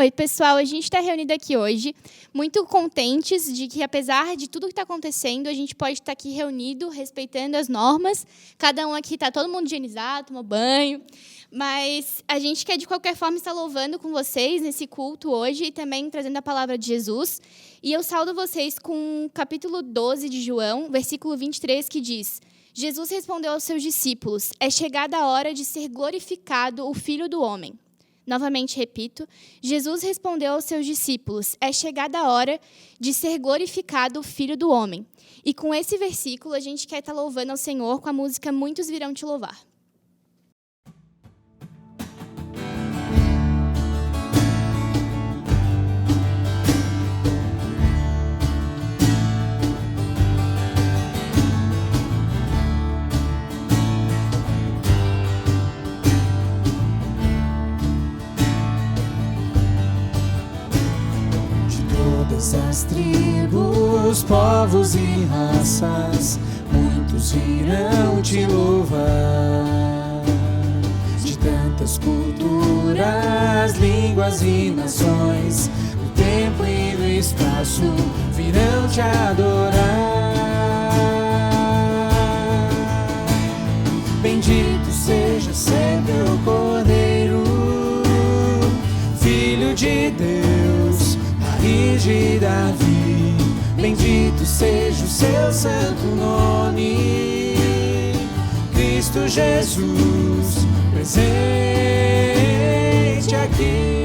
Oi, pessoal, a gente está reunido aqui hoje, muito contentes de que, apesar de tudo que está acontecendo, a gente pode estar aqui reunido, respeitando as normas. Cada um aqui está todo mundo higienizado, tomou banho, mas a gente quer, de qualquer forma, estar louvando com vocês nesse culto hoje e também trazendo a palavra de Jesus. E eu saúdo vocês com o capítulo 12 de João, versículo 23, que diz: Jesus respondeu aos seus discípulos: é chegada a hora de ser glorificado o Filho do Homem. Novamente repito, Jesus respondeu aos seus discípulos: é chegada a hora de ser glorificado o Filho do Homem. E com esse versículo, a gente quer estar louvando ao Senhor com a música Muitos Virão Te Louvar. As tribos, povos e raças, muitos virão te louvar. De tantas culturas, línguas e nações, no tempo e no espaço virão te adorar. Bendito seja sempre o Cordeiro, Filho de Deus, Raiz de Davi, bendito seja o seu santo nome, Cristo Jesus, presente aqui.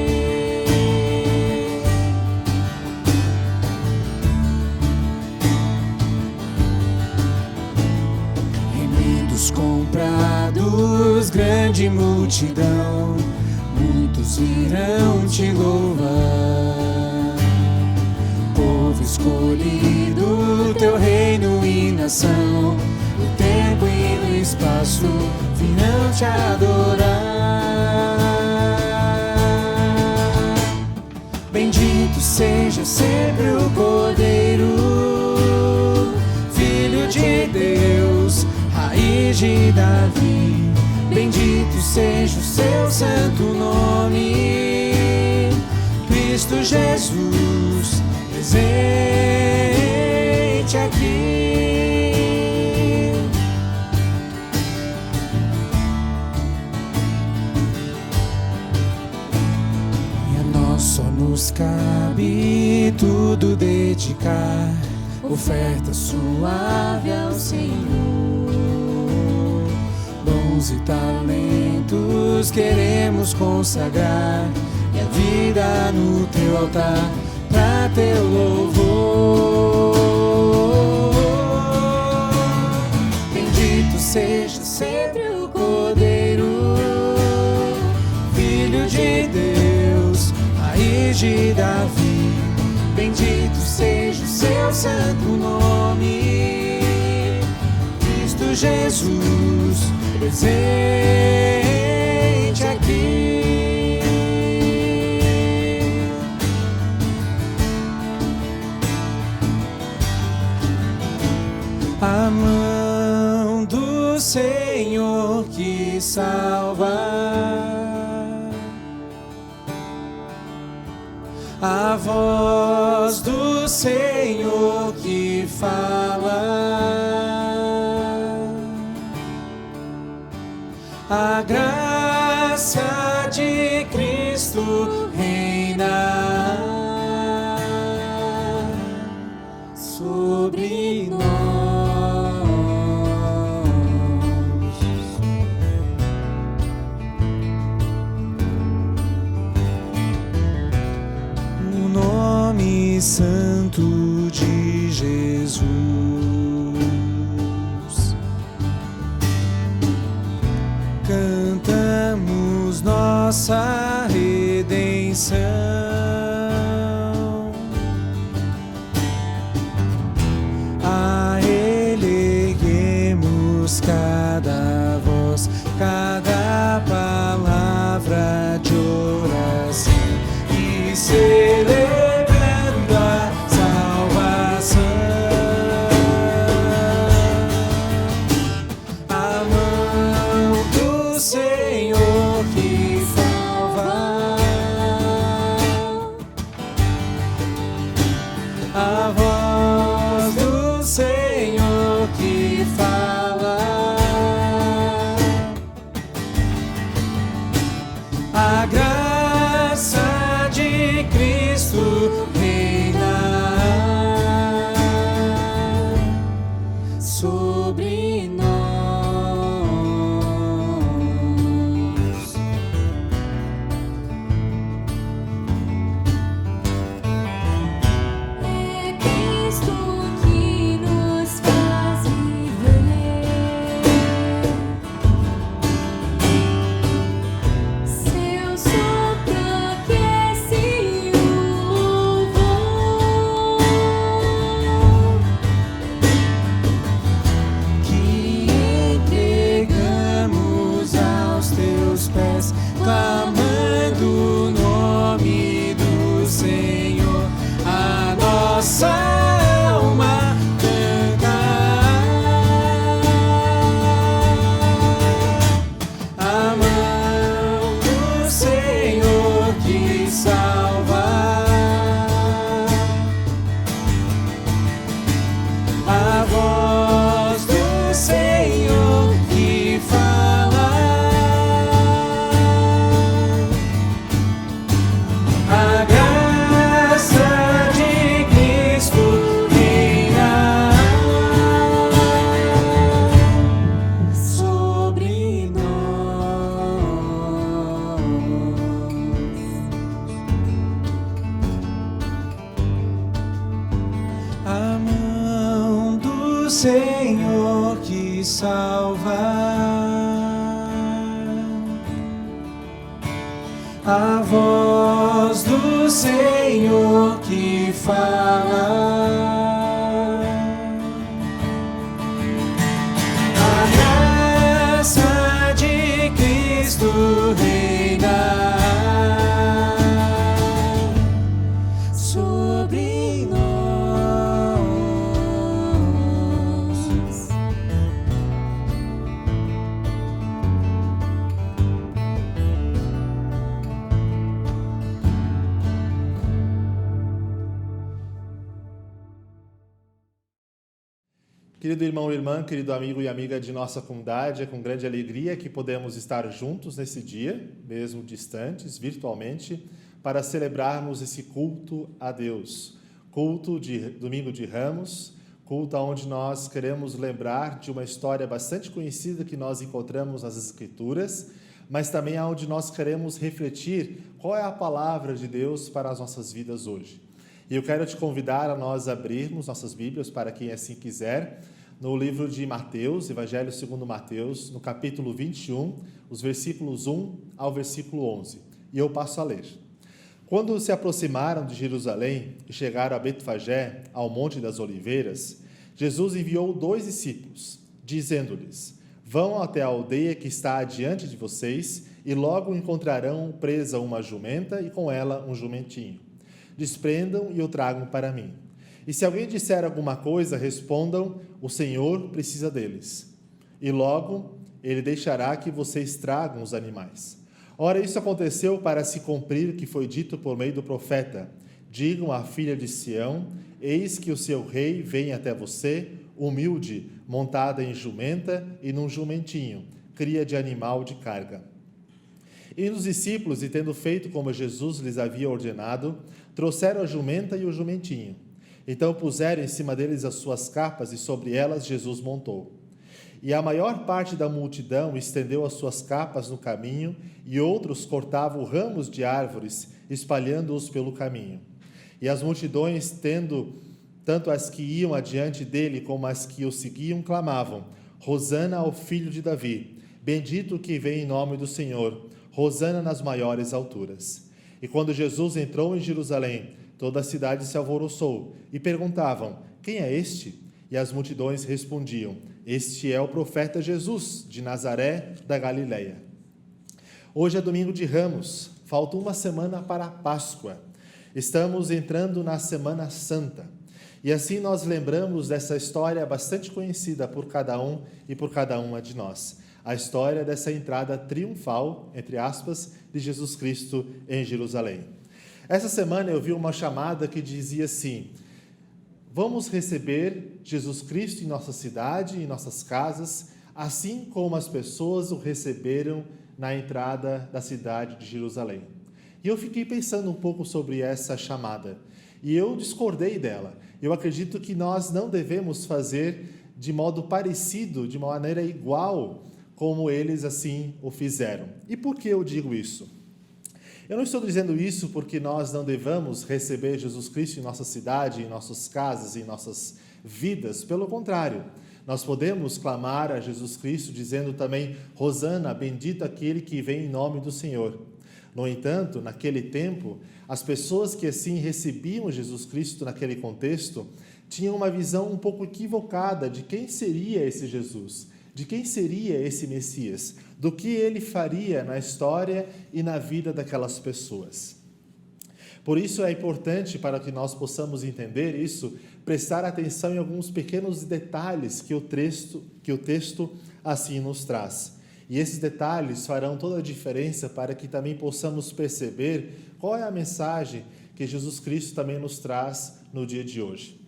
Remidos comprados, grande multidão, muitos virão te louvar. Escolhido, teu reino e nação, no tempo e no espaço virão te adorar. Bendito seja sempre o Cordeiro, Filho de Deus, Raiz de Davi, bendito seja o seu santo nome, Cristo Jesus, presente aqui. E a nós só nos cabe tudo dedicar, oferta suave ao Senhor. Dons e talentos queremos consagrar, e a vida no teu altar pra teu louvor. Bendito seja sempre o Cordeiro, Filho de Deus, Raiz de Davi, bendito seja o seu santo nome, Cristo Jesus, presente aqui. A mão do Senhor que salva, a voz do Senhor que fala, a graça de Cristo reina sobre nós. Santo de Jesus, cantamos nossa redenção, a Ele erguemos cada voz, cada palavra de oração e celebração. Senhor que salva, clamando o nome do Senhor, a nossa alma canta. A mão do Senhor que salva, a voz do Senhor que fala, a graça de Cristo reina sobre nós. A mão do Senhor que salva, a voz do Senhor que fala, a graça de Cristo reina sobre nós. Querido irmão e irmã, querido amigo e amiga de nossa comunidade, é com grande alegria que podemos estar juntos nesse dia, mesmo distantes, virtualmente, para celebrarmos esse culto a Deus. Culto de Domingo de Ramos, culto onde nós queremos lembrar de uma história bastante conhecida que nós encontramos nas Escrituras, mas também onde nós queremos refletir qual é a palavra de Deus para as nossas vidas hoje. E eu quero te convidar a nós abrirmos nossas Bíblias, para quem assim quiser, no livro de Mateus, Evangelho segundo Mateus, no capítulo 21, os versículos 1 ao versículo 11. E eu passo a ler. Quando se aproximaram de Jerusalém e chegaram a Betfagé, ao Monte das Oliveiras, Jesus enviou 2 discípulos, dizendo-lhes: vão até a aldeia que está adiante de vocês e logo encontrarão presa uma jumenta e com ela um jumentinho. Desprendam e o tragam para mim. E se alguém disser alguma coisa, respondam: o Senhor precisa deles. E logo ele deixará que vocês tragam os animais. Ora, isso aconteceu para se cumprir o que foi dito por meio do profeta: digam à filha de Sião: eis que o seu rei vem até você, humilde, montada em jumenta e num jumentinho, cria de animal de carga. E os discípulos, e tendo feito como Jesus lhes havia ordenado, trouxeram a jumenta e o jumentinho. Então puseram em cima deles as suas capas e sobre elas Jesus montou. E a maior parte da multidão estendeu as suas capas no caminho e outros cortavam ramos de árvores, espalhando-os pelo caminho. E as multidões, tendo tanto as que iam adiante dele como as que o seguiam, clamavam: Hosana ao filho de Davi, bendito o que vem em nome do Senhor, Hosana nas maiores alturas. E quando Jesus entrou em Jerusalém, toda a cidade se alvoroçou e perguntavam: quem é este? E as multidões respondiam: este é o profeta Jesus, de Nazaré, da Galileia. Hoje é domingo de Ramos, falta uma semana para a Páscoa. Estamos entrando na Semana Santa. E assim nós lembramos dessa história bastante conhecida por cada um e por cada uma de nós. A história dessa entrada triunfal, entre aspas, de Jesus Cristo em Jerusalém. Essa semana eu vi uma chamada que dizia assim: vamos receber Jesus Cristo em nossa cidade, em nossas casas, assim como as pessoas o receberam na entrada da cidade de Jerusalém. E eu fiquei pensando um pouco sobre essa chamada, e eu discordei dela. Eu acredito que nós não devemos fazer de modo parecido, de uma maneira igual, como eles assim o fizeram. E por que eu digo isso? Eu não estou dizendo isso porque nós não devamos receber Jesus Cristo em nossa cidade, em nossas casas, em nossas vidas. Pelo contrário, nós podemos clamar a Jesus Cristo dizendo também: Hosana, bendito aquele que vem em nome do Senhor. No entanto, naquele tempo, as pessoas que assim recebiam Jesus Cristo naquele contexto tinham uma visão um pouco equivocada de quem seria esse Jesus. de quem seria esse Messias, do que ele faria na história e na vida daquelas pessoas. Por isso é importante, para que nós possamos entender isso, prestar atenção em alguns pequenos detalhes que o texto assim nos traz. E esses detalhes farão toda a diferença para que também possamos perceber qual é a mensagem que Jesus Cristo também nos traz no dia de hoje.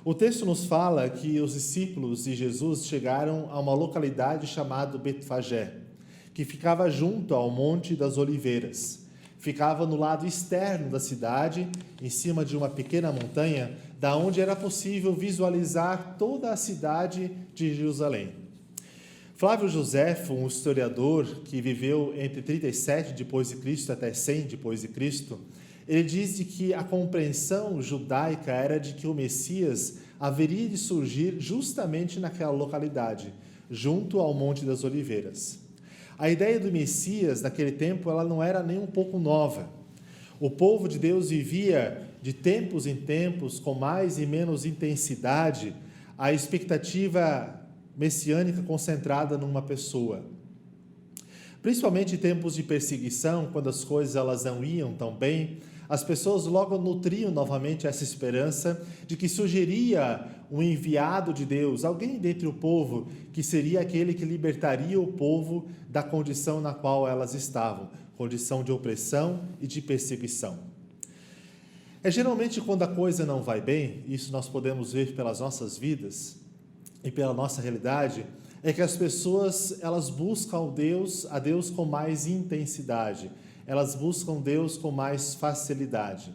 O texto nos fala que os discípulos de Jesus chegaram a uma localidade chamada Betfagé, que ficava junto ao Monte das Oliveiras. Ficava no lado externo da cidade, em cima de uma pequena montanha, da onde era possível visualizar toda a cidade de Jerusalém. Flávio Joséfo, um historiador que viveu entre 37 depois de Cristo até 100 depois de Cristo, ele diz de que a compreensão judaica era de que o Messias haveria de surgir justamente naquela localidade, junto ao Monte das Oliveiras. A ideia do Messias naquele tempo ela não era nem um pouco nova. O povo de Deus vivia de tempos em tempos, com mais e menos intensidade, a expectativa messiânica concentrada numa pessoa. Principalmente em tempos de perseguição, quando as coisas elas não iam tão bem, as pessoas logo nutriam novamente essa esperança de que surgiria um enviado de Deus, alguém dentre o povo, que seria aquele que libertaria o povo da condição na qual elas estavam, condição de opressão e de perseguição. É geralmente quando a coisa não vai bem, isso nós podemos ver pelas nossas vidas e pela nossa realidade, é que as pessoas elas buscam a Deus com mais intensidade. Elas buscam Deus com mais facilidade.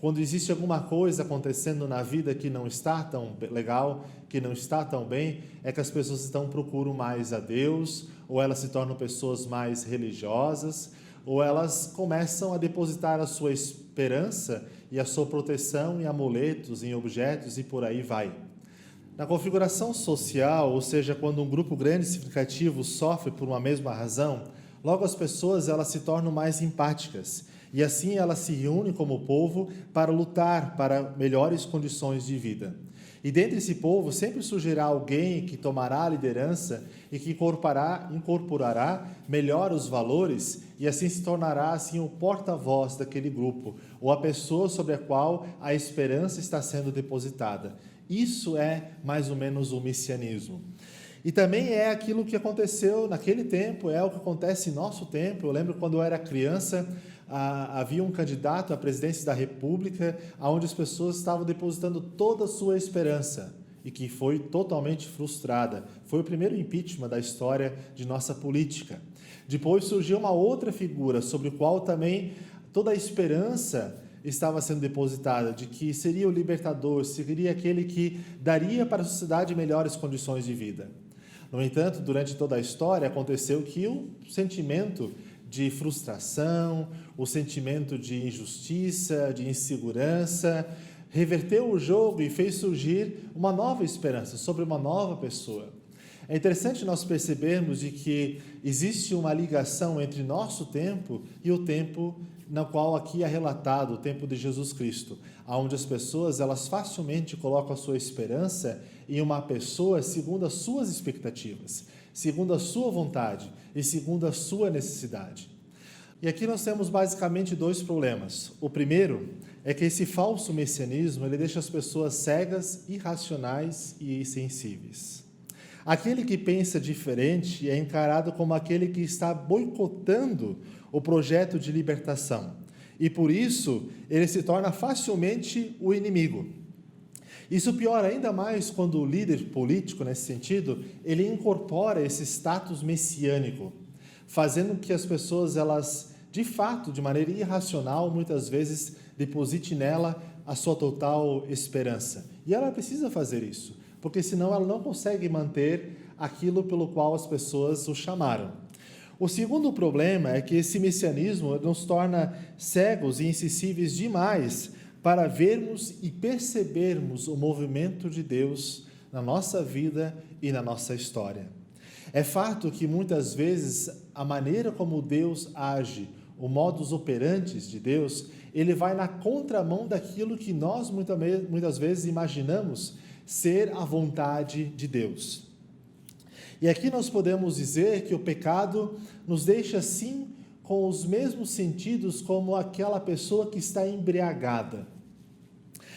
Quando existe alguma coisa acontecendo na vida que não está tão legal, que não está tão bem, é que as pessoas procuram mais a Deus, ou elas se tornam pessoas mais religiosas, ou elas começam a depositar a sua esperança e a sua proteção em amuletos, em objetos e por aí vai. Na configuração social, ou seja, quando um grupo grande e significativo sofre por uma mesma razão, logo as pessoas elas se tornam mais empáticas e assim elas se reúnem como povo para lutar para melhores condições de vida. E dentre esse povo sempre surgirá alguém que tomará a liderança e que incorporará melhor os valores e assim se tornará assim o porta-voz daquele grupo ou a pessoa sobre a qual a esperança está sendo depositada. Isso é mais ou menos o messianismo. E também é aquilo que aconteceu naquele tempo, é o que acontece em nosso tempo. Eu lembro quando eu era criança, havia um candidato à presidência da República, onde as pessoas estavam depositando toda a sua esperança e que foi totalmente frustrada. Foi o primeiro impeachment da história de nossa política. Depois surgiu uma outra figura, sobre o qual também toda a esperança estava sendo depositada, de que seria o libertador, seria aquele que daria para a sociedade melhores condições de vida. No entanto, durante toda a história, aconteceu que o sentimento de frustração, o sentimento de injustiça, de insegurança, reverteu o jogo e fez surgir uma nova esperança sobre uma nova pessoa. É interessante nós percebermos de que existe uma ligação entre nosso tempo e o tempo na qual aqui é relatado, o tempo de Jesus Cristo, onde as pessoas elas facilmente colocam a sua esperança em uma pessoa segundo as suas expectativas, segundo a sua vontade e segundo a sua necessidade. E aqui nós temos basicamente dois problemas. O primeiro é que esse falso messianismo ele deixa as pessoas cegas, irracionais e insensíveis. Aquele que pensa diferente é encarado como aquele que está boicotando o projeto de libertação. E por isso, ele se torna facilmente o inimigo. Isso piora ainda mais quando o líder político, nesse sentido, ele incorpora esse status messiânico, fazendo que as pessoas, elas, de fato, de maneira irracional, muitas vezes, depositem nela a sua total esperança. E ela precisa fazer isso, porque senão ela não consegue manter aquilo pelo qual as pessoas o chamaram. O segundo problema é que esse messianismo nos torna cegos e insensíveis demais para vermos e percebermos o movimento de Deus na nossa vida e na nossa história. É fato que muitas vezes a maneira como Deus age, o modus operandi de Deus, ele vai na contramão daquilo que nós muitas vezes imaginamos ser a vontade de Deus. E aqui nós podemos dizer que o pecado nos deixa assim com os mesmos sentidos como aquela pessoa que está embriagada.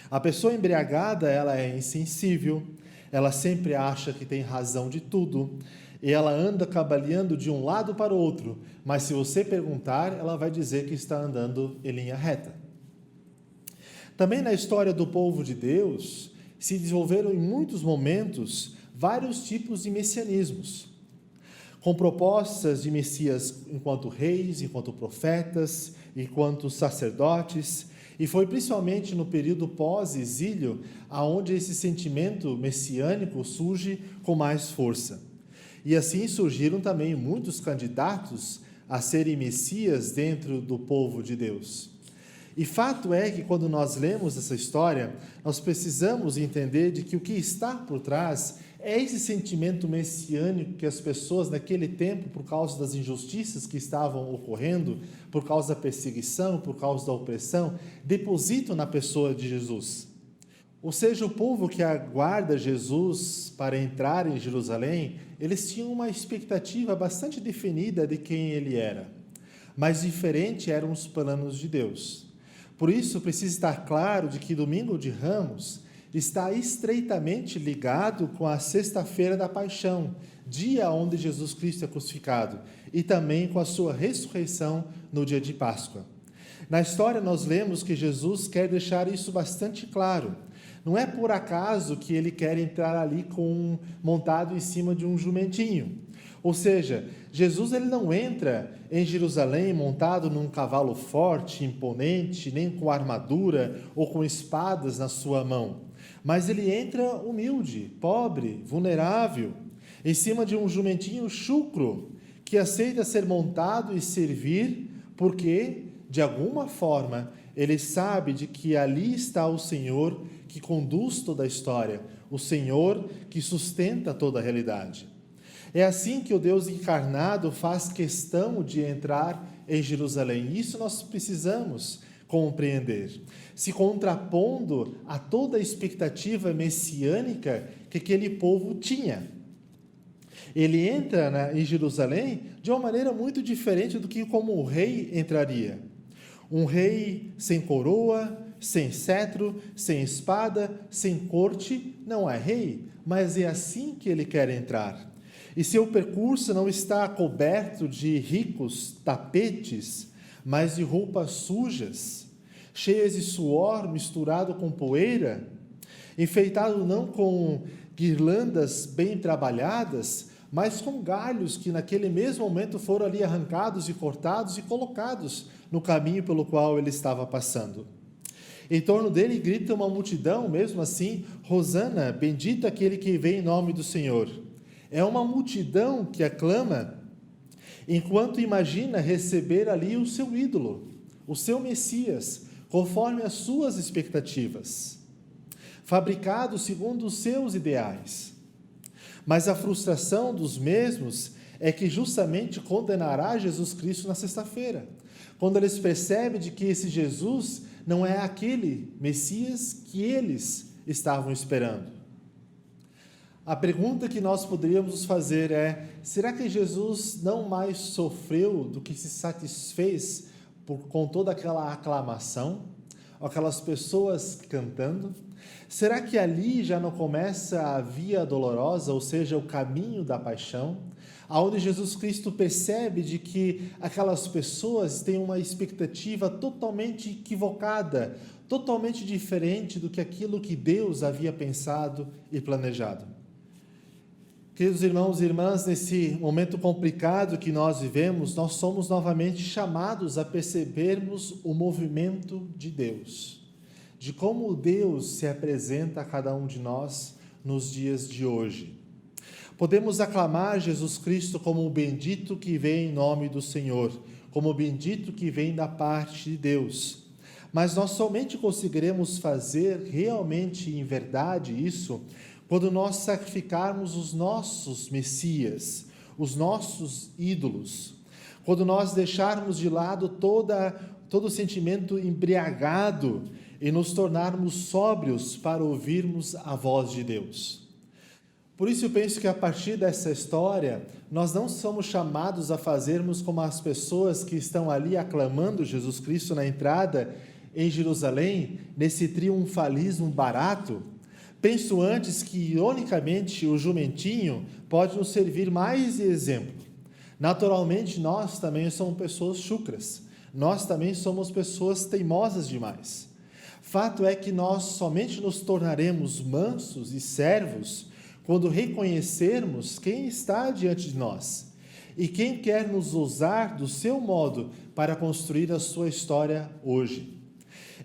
A pessoa embriagada, ela é insensível, ela sempre acha que tem razão de tudo, e ela anda cambaleando de um lado para o outro, mas se você perguntar, ela vai dizer que está andando em linha reta. Também na história do povo de Deus, se desenvolveram em muitos momentos vários tipos de messianismos, com propostas de Messias enquanto reis, enquanto profetas, enquanto sacerdotes, e foi principalmente no período pós-exílio aonde esse sentimento messiânico surge com mais força. E assim surgiram também muitos candidatos a serem Messias dentro do povo de Deus. E fato é que quando nós lemos essa história, nós precisamos entender de que o que está por trás é esse sentimento messiânico que as pessoas naquele tempo, por causa das injustiças que estavam ocorrendo, por causa da perseguição, por causa da opressão, depositam na pessoa de Jesus. Ou seja, o povo que aguarda Jesus para entrar em Jerusalém, eles tinham uma expectativa bastante definida de quem ele era, mas diferente eram os planos de Deus. Por isso, precisa estar claro de que Domingo de Ramos está estreitamente ligado com a Sexta-feira da Paixão, dia onde Jesus Cristo é crucificado, e também com a sua ressurreição no dia de Páscoa. Na história, nós lemos que Jesus quer deixar isso bastante claro. Não é por acaso que ele quer entrar ali montado em cima de um jumentinho. Ou seja, Jesus ele não entra em Jerusalém montado num cavalo forte, imponente, nem com armadura ou com espadas na sua mão. Mas ele entra humilde, pobre, vulnerável, em cima de um jumentinho chucro, que aceita ser montado e servir, porque, de alguma forma, ele sabe de que ali está o Senhor que conduz toda a história, o Senhor que sustenta toda a realidade. É assim que o Deus encarnado faz questão de entrar em Jerusalém. Isso nós precisamos compreender, se contrapondo a toda a expectativa messiânica que aquele povo tinha. Ele entra em Jerusalém de uma maneira muito diferente do que como o rei entraria. Um rei sem coroa, sem cetro, sem espada, sem corte, não é rei, mas é assim que ele quer entrar. E seu percurso não está coberto de ricos tapetes, mas de roupas sujas, cheias de suor misturado com poeira, enfeitado não com guirlandas bem trabalhadas, mas com galhos que naquele mesmo momento foram ali arrancados e cortados e colocados no caminho pelo qual ele estava passando. Em torno dele grita uma multidão, mesmo assim, Hosana, bendito aquele que vem em nome do Senhor. É uma multidão que aclama, enquanto imagina receber ali o seu ídolo, o seu Messias, conforme as suas expectativas, fabricado segundo os seus ideais. Mas a frustração dos mesmos é que justamente condenará Jesus Cristo na sexta-feira, quando eles percebem de que esse Jesus não é aquele Messias que eles estavam esperando. A pergunta que nós poderíamos nos fazer é: será que Jesus não mais sofreu do que se satisfez com toda aquela aclamação, aquelas pessoas cantando? Será que ali já não começa a via dolorosa, ou seja, o caminho da paixão, aonde Jesus Cristo percebe de que aquelas pessoas têm uma expectativa totalmente equivocada, totalmente diferente do que aquilo que Deus havia pensado e planejado? Queridos irmãos e irmãs, nesse momento complicado que nós vivemos, nós somos novamente chamados a percebermos o movimento de Deus, de como Deus se apresenta a cada um de nós nos dias de hoje. Podemos aclamar Jesus Cristo como o bendito que vem em nome do Senhor, como o bendito que vem da parte de Deus. Mas nós somente conseguiremos fazer realmente em verdade isso quando nós sacrificarmos os nossos Messias, os nossos ídolos, quando nós deixarmos de lado todo o sentimento embriagado e nos tornarmos sóbrios para ouvirmos a voz de Deus. Por isso eu penso que a partir dessa história, nós não somos chamados a fazermos como as pessoas que estão ali aclamando Jesus Cristo na entrada em Jerusalém, nesse triunfalismo barato. Penso antes que, ironicamente, o jumentinho pode nos servir mais de exemplo. Naturalmente, nós também somos pessoas chucras. Nós também somos pessoas teimosas demais. Fato é que nós somente nos tornaremos mansos e servos quando reconhecermos quem está diante de nós e quem quer nos usar do seu modo para construir a sua história hoje.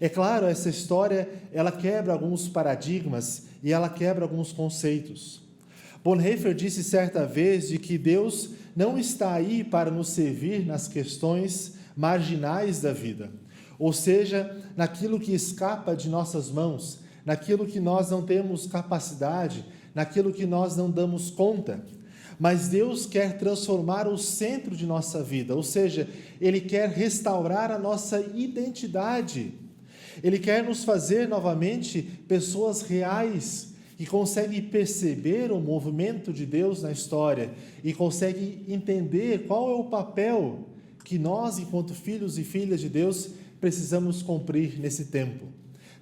É claro, essa história, ela quebra alguns paradigmas e ela quebra alguns conceitos. Bonhoeffer disse certa vez de que Deus não está aí para nos servir nas questões marginais da vida, ou seja, naquilo que escapa de nossas mãos, naquilo que nós não temos capacidade, naquilo que nós não damos conta. Mas Deus quer transformar o centro de nossa vida, ou seja, Ele quer restaurar a nossa identidade. Ele quer nos fazer novamente pessoas reais, que conseguem perceber o movimento de Deus na história e conseguem entender qual é o papel que nós, enquanto filhos e filhas de Deus, precisamos cumprir nesse tempo.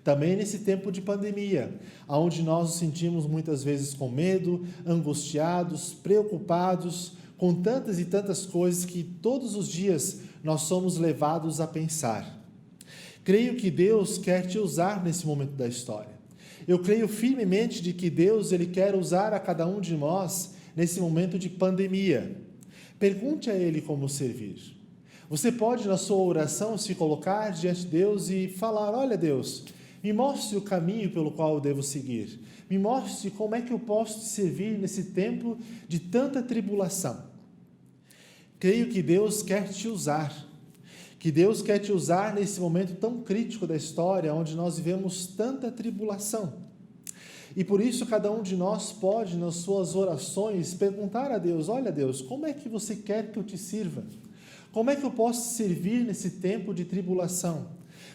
Também nesse tempo de pandemia, onde nós nos sentimos muitas vezes com medo, angustiados, preocupados, com tantas e tantas coisas que todos os dias nós somos levados a pensar. Creio que Deus quer te usar nesse momento da história. Eu creio firmemente de que Deus ele quer usar a cada um de nós nesse momento de pandemia. Pergunte a Ele como servir. Você pode, na sua oração, se colocar diante de Deus e falar: olha, Deus, me mostre o caminho pelo qual eu devo seguir. Me mostre como é que eu posso te servir nesse tempo de tanta tribulação. Creio que Deus quer te usar. Que Deus quer te usar nesse momento tão crítico da história, onde nós vivemos tanta tribulação. E por isso cada um de nós pode, nas suas orações, perguntar a Deus: olha, Deus, como é que você quer que eu te sirva? Como é que eu posso te servir nesse tempo de tribulação?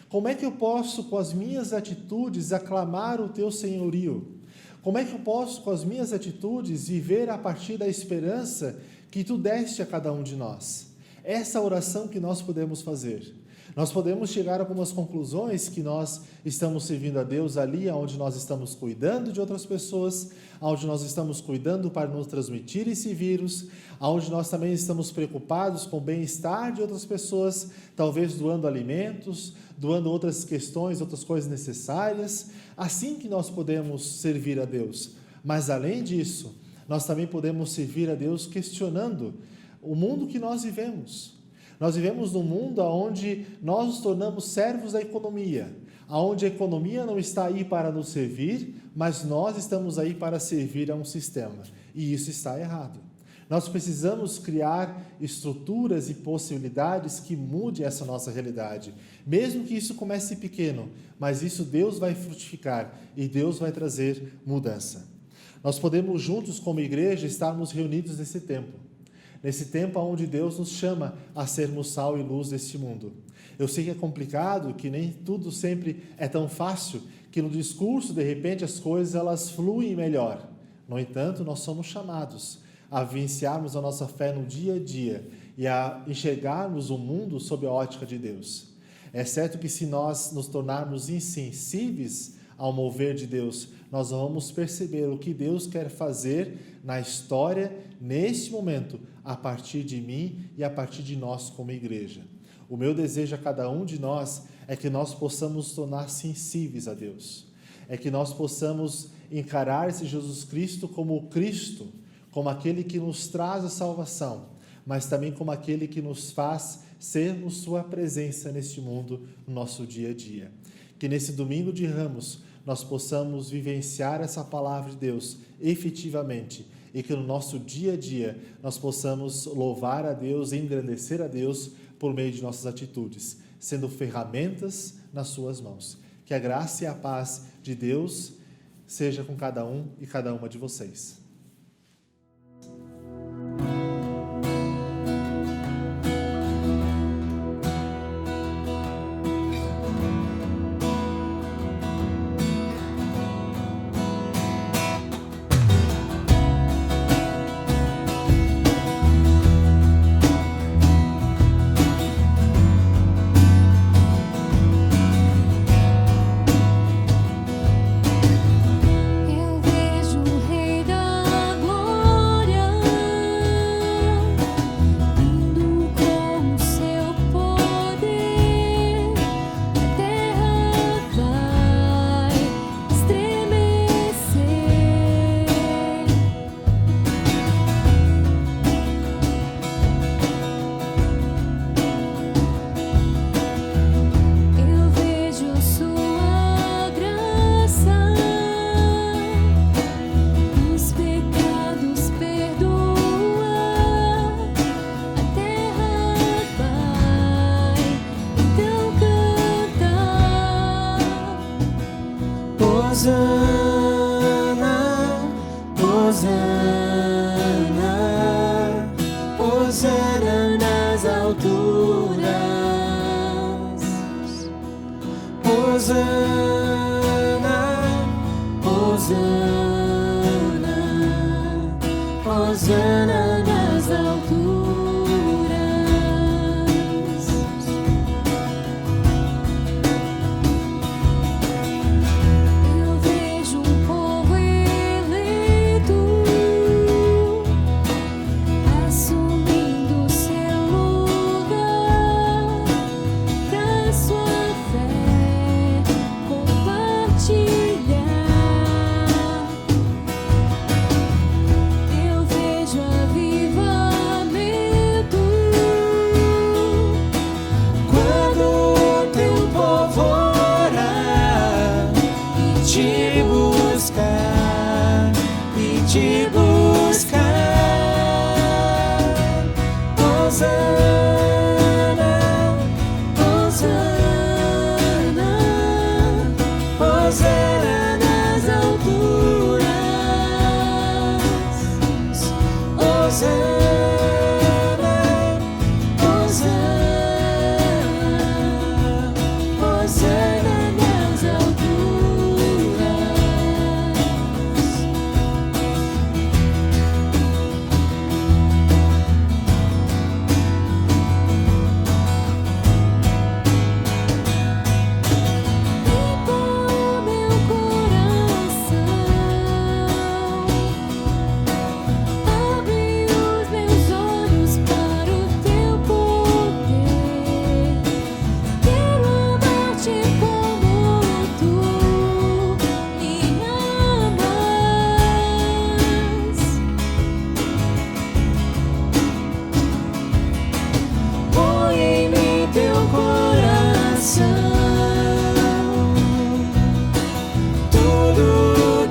Como é que eu posso, com as minhas atitudes, aclamar o teu senhorio? Como é que eu posso, com as minhas atitudes, viver a partir da esperança que tu deste a cada um de nós? Essa oração que nós podemos fazer. Nós podemos chegar a algumas conclusões que nós estamos servindo a Deus ali, onde nós estamos cuidando de outras pessoas, onde nós estamos cuidando para não transmitir esse vírus, onde nós também estamos preocupados com o bem-estar de outras pessoas, talvez doando alimentos, doando outras questões, outras coisas necessárias. Assim que nós podemos servir a Deus. Mas além disso, nós também podemos servir a Deus questionando o mundo que nós vivemos. Nós vivemos num mundo onde nós nos tornamos servos da economia, onde a economia não está aí para nos servir, mas nós estamos aí para servir a um sistema. E isso está errado. Nós precisamos criar estruturas e possibilidades que mudem essa nossa realidade. Mesmo que isso comece pequeno, mas isso Deus vai frutificar e Deus vai trazer mudança. Nós podemos juntos como igreja estarmos reunidos nesse tempo. Nesse tempo onde Deus nos chama a sermos sal e luz deste mundo. Eu sei que é complicado, que nem tudo sempre é tão fácil, que no discurso, de repente, as coisas elas fluem melhor. No entanto, nós somos chamados a vivenciarmos a nossa fé no dia a dia e a enxergarmos o mundo sob a ótica de Deus. É certo que se nós nos tornarmos insensíveis ao mover de Deus, nós vamos perceber o que Deus quer fazer na história, neste momento, a partir de mim e a partir de nós como igreja. O meu desejo a cada um de nós é que nós possamos nos tornar sensíveis a Deus. É que nós possamos encarar esse Jesus Cristo, como aquele que nos traz a salvação, mas também como aquele que nos faz sermos sua presença neste mundo, no nosso dia a dia. Que nesse domingo de Ramos nós possamos vivenciar essa palavra de Deus efetivamente e que no nosso dia a dia nós possamos louvar a Deus e engrandecer a Deus por meio de nossas atitudes, sendo ferramentas nas suas mãos. Que a graça e a paz de Deus seja com cada um e cada uma de vocês. Hosana nas alturas, Hosana, Hosana, Hosana nas alturas. Eu vejo um povo eleito assumindo seu lugar, pra sua fé compartilhar. Eu vejo avivamento quando o teu povo orar e te buscar, e te buscar. Hosana, Hosana, Hosana nas alturas. Hosana, Hosana, Hosana nas Limpa meu coração, abre os meus olhos para o teu poder. Quero amar-te como tu me amas. Põe em mim teu coração, tudo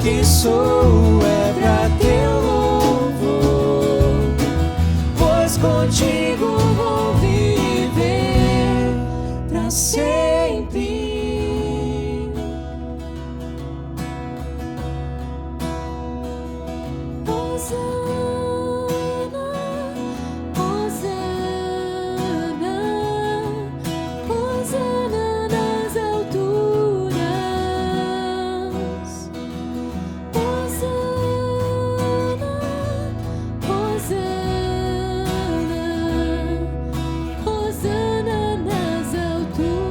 que sou é pra teu louvor, pois contigo vou viver pra sempre. Hosana, Hosana, Hosana nas alturas. Hosana, Hosana, Hosana nas alturas.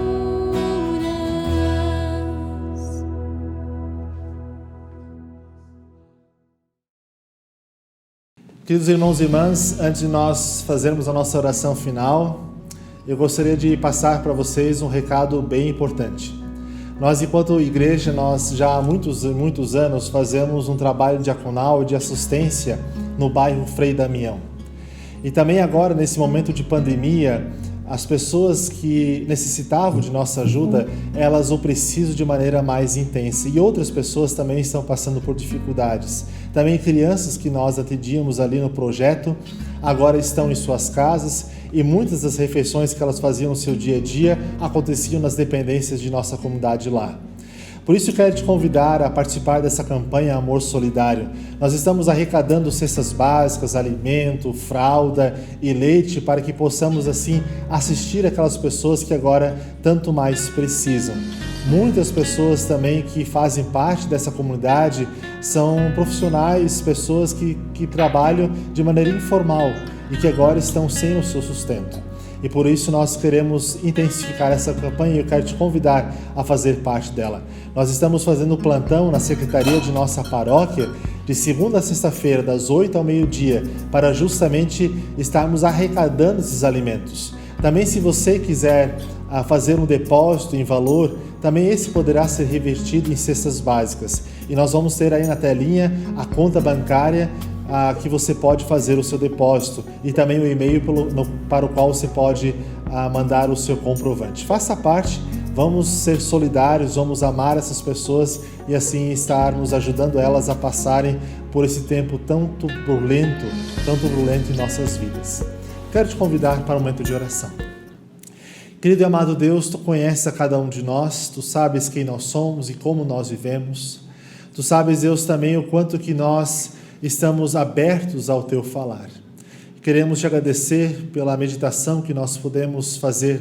Queridos irmãos e irmãs, antes de nós fazermos a nossa oração final, eu gostaria de passar para vocês um recado bem importante. Nós, enquanto igreja, nós já há muitos anos fazemos um trabalho diaconal de assistência no bairro Frei Damião. E também agora, nesse momento de pandemia, as pessoas que necessitavam de nossa ajuda, elas o precisam de maneira mais intensa. E outras pessoas também estão passando por dificuldades. Também crianças que nós atendíamos ali no projeto, agora estão em suas casas e muitas das refeições que elas faziam no seu dia a dia aconteciam nas dependências de nossa comunidade lá. Por isso, quero te convidar a participar dessa campanha Amor Solidário. Nós estamos arrecadando cestas básicas, alimento, fralda e leite para que possamos, assim, assistir aquelas pessoas que agora tanto mais precisam. Muitas pessoas também que fazem parte dessa comunidade são profissionais, pessoas que trabalham de maneira informal e que agora estão sem o seu sustento. E por isso nós queremos intensificar essa campanha e eu quero te convidar a fazer parte dela. Nós estamos fazendo plantão na secretaria de nossa paróquia de segunda a sexta-feira, das 8 ao meio-dia, para justamente estarmos arrecadando esses alimentos. Também, se você quiser fazer um depósito em valor, também esse poderá ser revertido em cestas básicas. E nós vamos ter aí na telinha a conta bancária que você pode fazer o seu depósito e também o e-mail para o qual você pode mandar o seu comprovante. Faça parte, vamos ser solidários, vamos amar essas pessoas e assim estarmos ajudando elas a passarem por esse tempo tão turbulento em nossas vidas. Quero te convidar para um momento de oração. Querido e amado Deus, Tu conheces a cada um de nós, Tu sabes quem nós somos e como nós vivemos. Tu sabes, Deus, também o quanto que nós estamos abertos ao Teu falar. Queremos te agradecer pela meditação que nós podemos fazer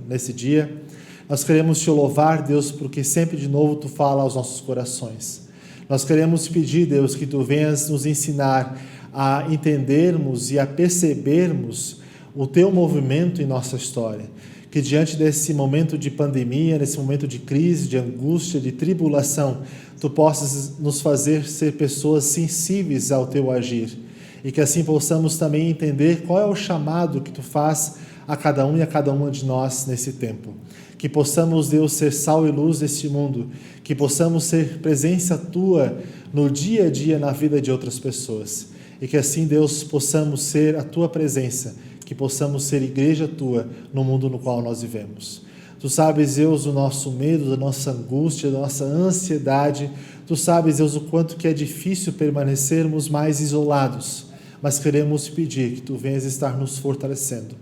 nesse dia. Nós queremos te louvar, Deus, porque sempre de novo tu fala aos nossos corações. Nós queremos te pedir, Deus, que tu venhas nos ensinar a entendermos e a percebermos o teu movimento em nossa história. Que diante desse momento de pandemia, nesse momento de crise, de angústia, de tribulação, tu possas nos fazer ser pessoas sensíveis ao teu agir. E que assim possamos também entender qual é o chamado que tu faz a cada um e a cada uma de nós nesse tempo. Que possamos, Deus, ser sal e luz deste mundo. Que possamos ser presença tua no dia a dia na vida de outras pessoas. E que assim, Deus, possamos ser a tua presença. Que possamos ser igreja tua no mundo no qual nós vivemos. Tu sabes, Deus, o nosso medo, da nossa angústia, da nossa ansiedade. Tu sabes, Deus, o quanto que é difícil permanecermos mais isolados. Mas queremos pedir que tu venhas estar nos fortalecendo.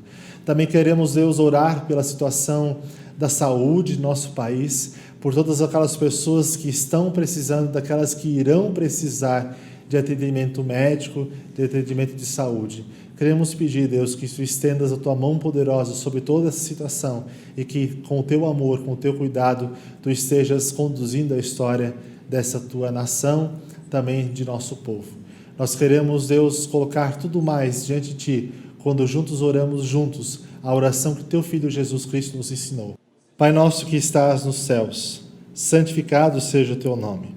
Também queremos, Deus, orar pela situação da saúde do nosso país, por todas aquelas pessoas que estão precisando, daquelas que irão precisar de atendimento médico, de atendimento de saúde. Queremos pedir, Deus, que tu estendas a tua mão poderosa sobre toda essa situação e que com o teu amor, com o teu cuidado, tu estejas conduzindo a história dessa tua nação, também de nosso povo. Nós queremos, Deus, colocar tudo mais diante de ti, quando juntos oramos juntos, a oração que teu Filho Jesus Cristo nos ensinou. Pai nosso que estás nos céus, santificado seja o teu nome.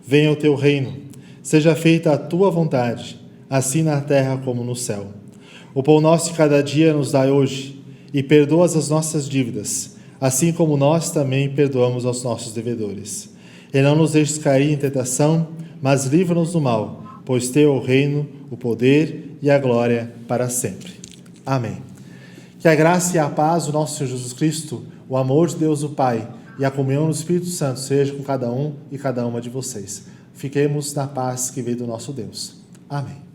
Venha o teu reino, seja feita a tua vontade, assim na terra como no céu. O pão nosso de cada dia nos dai hoje, e perdoa as nossas dívidas, assim como nós também perdoamos aos nossos devedores. E não nos deixes cair em tentação, mas livra-nos do mal, pois teu é o reino, o poder e a glória para sempre. Amém. Que a graça e a paz do nosso Senhor Jesus Cristo, o amor de Deus o Pai e a comunhão do Espírito Santo seja com cada um e cada uma de vocês. Fiquemos na paz que veio do nosso Deus. Amém.